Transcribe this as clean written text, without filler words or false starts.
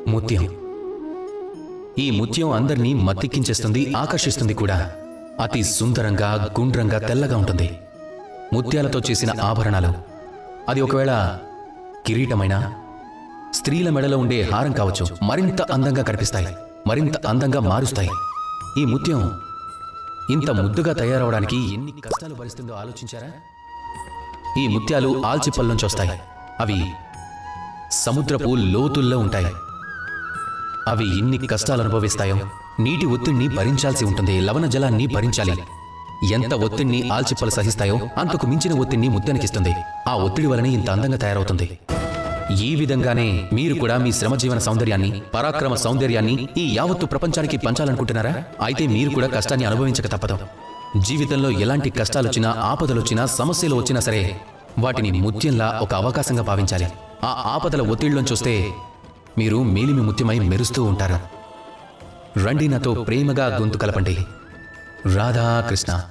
ముత్యం. ఈ ముత్యం అందరినీ మత్తిక్కించేస్తుంది, ఆకర్షిస్తుంది కూడా. అతి సుందరంగా, గుండ్రంగా, తెల్లగా ఉంటుంది. ముత్యాలతో చేసిన ఆభరణాలు, అది ఒకవేళ కిరీటమైనా, స్త్రీల మెడలో ఉండే హారం కావచ్చు, మరింత అందంగా కనిపిస్తాయి, మరింత అందంగా మారుస్తాయి. ఈ ముత్యం ఇంత ముద్దుగా తయారవడానికి ఎన్ని కష్టాలు భరిస్తుందో ఆలోచించారా? ఈ ముత్యాలు ఆల్చిప్పల నుంచి వస్తాయి. అవి సముద్రపు లోతుల్లో ఉంటాయి. అవి ఎన్ని కష్టాలు అనుభవిస్తాయో. నీటి ఒత్తిడిని భరించాల్సి ఉంటుంది, లవణ జలాన్ని భరించాలి. ఎంత ఒత్తిడిని ఆల్చిప్పలు సహిస్తాయో అంతకు మించిన ఒత్తిడిని ముత్యానికిస్తుంది. ఆ ఒత్తిడి వలన ఇంత అందంగా తయారవుతుంది. ఈ విధంగానే మీరు కూడా మీ శ్రమజీవన సౌందర్యాన్ని, పరాక్రమ సౌందర్యాన్ని ఈ యావత్తు ప్రపంచానికి పంచాలనుకుంటున్నారా? అయితే మీరు కూడా కష్టాన్ని అనుభవించక తప్పదు. జీవితంలో ఎలాంటి కష్టాలొచ్చినా, ఆపదలొచ్చినా, సమస్యలు వచ్చినా సరే వాటిని ముత్యంలా ఒక అవకాశంగా భావించాలి. ఆ ఆపదల ఒత్తిడిలోంచి వస్తే మీరు మేలిమి ముత్యమై మెరుస్తూ ఉంటారు. రండి నాతో ప్రేమగా గొంతు కలపండి. రాధాకృష్ణ.